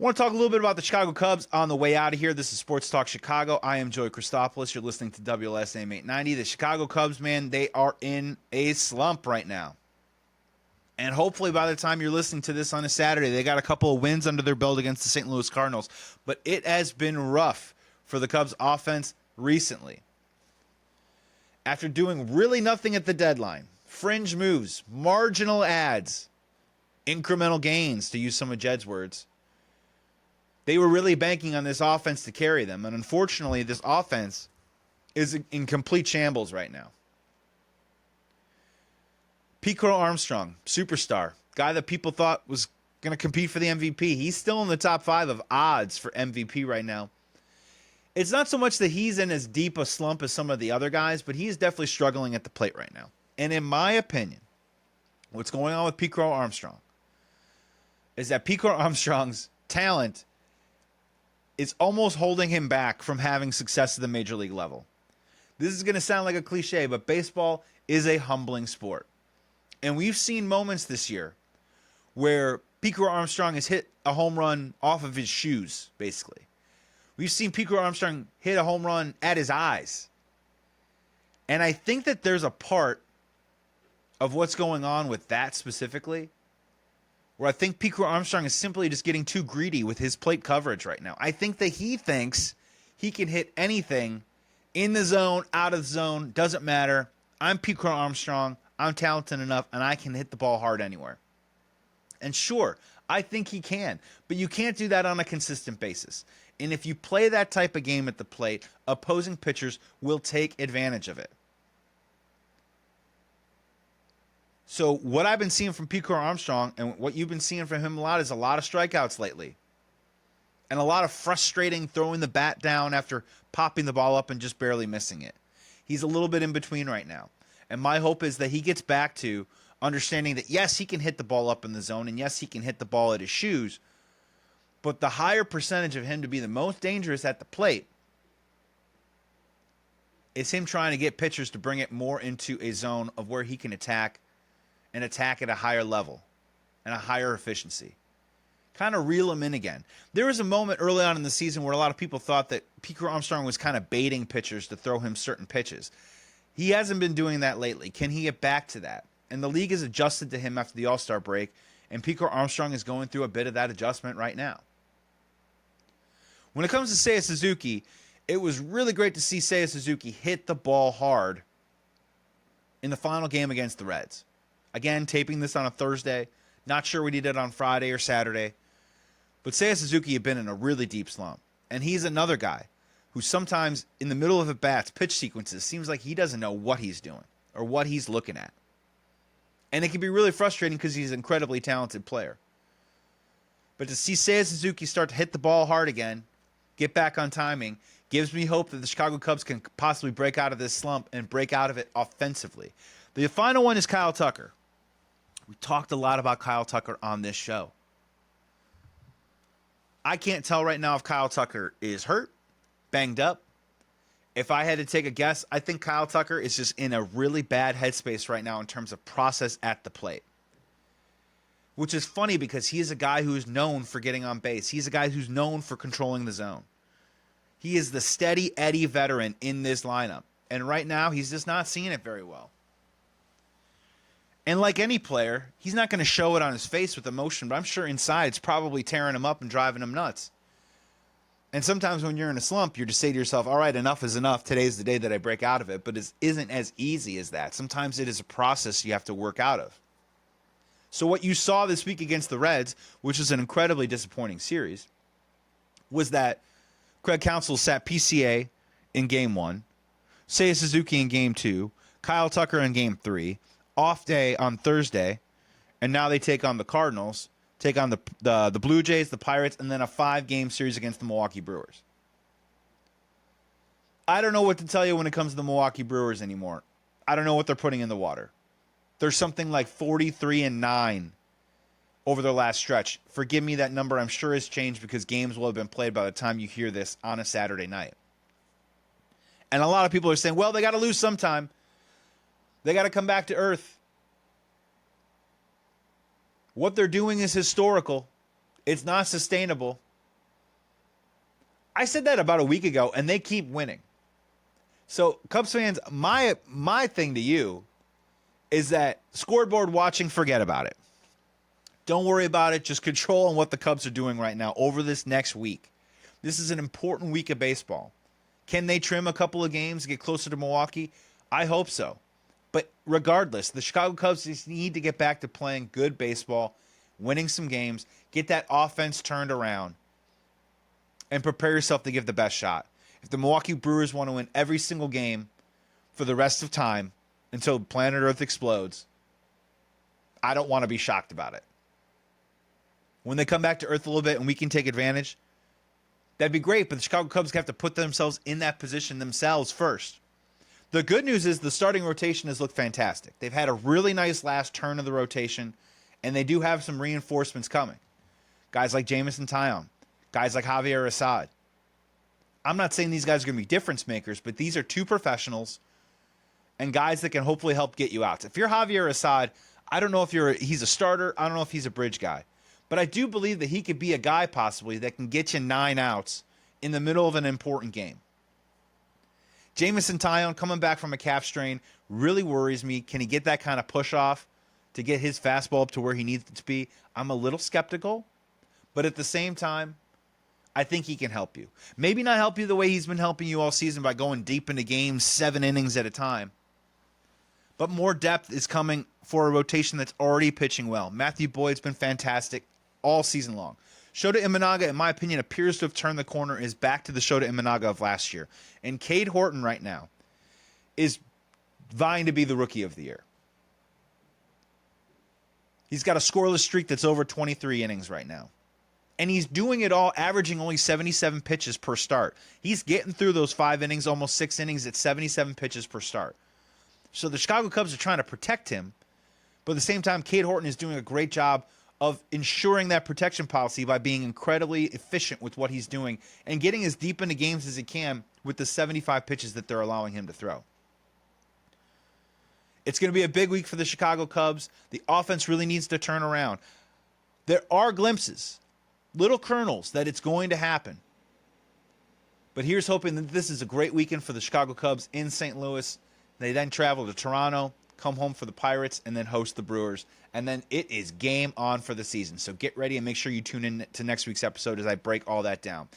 I want to talk a little bit about the Chicago Cubs on the way out of here. This is Sports Talk Chicago. I am Joey Christopoulos. You're listening to WLSAM 890. The Chicago Cubs, man, they are in a slump right now. And hopefully by the time you're listening to this on a Saturday, they got a couple of wins under their belt against the St. Louis Cardinals. But it has been rough for the Cubs offense recently. After doing really nothing at the deadline, fringe moves, marginal adds, incremental gains, to use some of Jed's words, they were really banking on this offense to carry them. And unfortunately, this offense is in complete shambles right now. Pete Crow-Armstrong, superstar, guy that people thought was going to compete for the MVP. He's still in the top 5 of odds for MVP right now. It's not so much that he's in as deep a slump as some of the other guys, but he's definitely struggling at the plate right now. And in my opinion, what's going on with Pete Crow-Armstrong is that Pete Crow-Armstrong's talent is almost holding him back from having success at the major league level. This is going to sound like a cliche, but baseball is a humbling sport. And we've seen moments this year where Pete Crow-Armstrong has hit a home run off of his shoes, basically. We've seen Pete Crow-Armstrong hit a home run at his eyes. And I think that there's a part of what's going on with that specifically where I think Pete Crow-Armstrong is simply just getting too greedy with his plate coverage right now. I think that he thinks he can hit anything in the zone, out of the zone, doesn't matter. I'm Pete Crow-Armstrong. I'm talented enough, and I can hit the ball hard anywhere. And sure, I think he can, but you can't do that on a consistent basis. And if you play that type of game at the plate, opposing pitchers will take advantage of it. So what I've been seeing from Pete Crow-Armstrong and what you've been seeing from him a lot is a lot of strikeouts lately. And a lot of frustrating throwing the bat down after popping the ball up and just barely missing it. He's a little bit in between right now. And my hope is that he gets back to understanding that, yes, he can hit the ball up in the zone, and yes, he can hit the ball at his shoes, but the higher percentage of him to be the most dangerous at the plate is him trying to get pitchers to bring it more into a zone of where he can attack and attack at a higher level and a higher efficiency. Kind of reel him in again. There was a moment early on in the season where a lot of people thought that Pete Crow-Armstrong was kind of baiting pitchers to throw him certain pitches. He hasn't been doing that lately. Can he get back to that? And the league has adjusted to him after the All-Star break, and Pete Crow-Armstrong is going through a bit of that adjustment right now. When it comes to Seiya Suzuki, it was really great to see Seiya Suzuki hit the ball hard in the final game against the Reds. Again, taping this on a Thursday. Not sure what he did on Friday or Saturday. But Seiya Suzuki had been in a really deep slump. And he's another guy who sometimes in the middle of a bat's pitch sequences seems like he doesn't know what he's doing or what he's looking at. And it can be really frustrating because he's an incredibly talented player. But to see Seiya Suzuki start to hit the ball hard again, get back on timing, gives me hope that the Chicago Cubs can possibly break out of this slump and break out of it offensively. The final one is Kyle Tucker. We talked a lot about Kyle Tucker on this show. I can't tell right now if Kyle Tucker is hurt, banged up. If I had to take a guess, I think Kyle Tucker is just in a really bad headspace right now in terms of process at the plate. Which is funny because he is a guy who is known for getting on base. He's a guy who's known for controlling the zone. He is the steady Eddie veteran in this lineup. And right now, he's just not seeing it very well. And like any player, he's not going to show it on his face with emotion, but I'm sure inside it's probably tearing him up and driving him nuts. And sometimes when you're in a slump, you just say to yourself, all right, enough is enough. Today's the day that I break out of it. But it isn't as easy as that. Sometimes it is a process you have to work out of. So what you saw this week against the Reds, which was an incredibly disappointing series, was that Craig Counsell sat PCA in Game 1, Seiya Suzuki in Game 2, Kyle Tucker in Game 3, off day on Thursday, and now they take on the Cardinals, take on the Blue Jays, the Pirates, and then a 5-game series against the Milwaukee Brewers. I don't know what to tell you when it comes to the Milwaukee Brewers anymore. I don't know what they're putting in the water. There's something like 43-9 over their last stretch. Forgive me, that number I'm sure has changed because games will have been played by the time you hear this on a Saturday night. And a lot of people are saying, well, they got to lose sometime. They got to come back to earth. What they're doing is historical. It's not sustainable. I said that about a week ago, and they keep winning. So, Cubs fans, my thing to you is that scoreboard watching, forget about it. Don't worry about it. Just control on what the Cubs are doing right now over this next week. This is an important week of baseball. Can they trim a couple of games, get closer to Milwaukee? I hope so. But regardless, the Chicago Cubs just need to get back to playing good baseball, winning some games, get that offense turned around, and prepare yourself to give the best shot. If the Milwaukee Brewers want to win every single game for the rest of time until planet Earth explodes, I don't want to be shocked about it. When they come back to Earth a little bit and we can take advantage, that'd be great, but the Chicago Cubs have to put themselves in that position themselves first. The good news is the starting rotation has looked fantastic. They've had a really nice last turn of the rotation, and they do have some reinforcements coming. Guys like Jamison Tyone, guys like Javier Assad. I'm not saying these guys are going to be difference makers, but these are two professionals and guys that can hopefully help get you out. If you're Javier Assad, I don't know if he's a starter. I don't know if he's a bridge guy. But I do believe that he could be a guy possibly that can get you 9 outs in the middle of an important game. Jamison Tyone coming back from a calf strain really worries me. Can he get that kind of push off to get his fastball up to where he needs it to be? I'm a little skeptical, but at the same time, I think he can help you. Maybe not help you the way he's been helping you all season by going deep into games, 7 innings at a time. But more depth is coming for a rotation that's already pitching well. Matthew Boyd's been fantastic all season long. Shota Imanaga, in my opinion, appears to have turned the corner, is back to the Shota Imanaga of last year. And Cade Horton right now is vying to be the Rookie of the Year. He's got a scoreless streak that's over 23 innings right now. And he's doing it all, averaging only 77 pitches per start. He's getting through those 5 innings, almost 6 innings at 77 pitches per start. So the Chicago Cubs are trying to protect him. But at the same time, Cade Horton is doing a great job of ensuring that protection policy by being incredibly efficient with what he's doing and getting as deep into games as he can with the 75 pitches that they're allowing him to throw. It's going to be a big week for the Chicago Cubs. The offense really needs to turn around. There are glimpses, little kernels, that it's going to happen. But here's hoping that this is a great weekend for the Chicago Cubs in St. Louis. They then travel to Toronto, come home for the Pirates, and then host the Brewers. And then it is game on for the season. So get ready and make sure you tune in to next week's episode as I break all that down.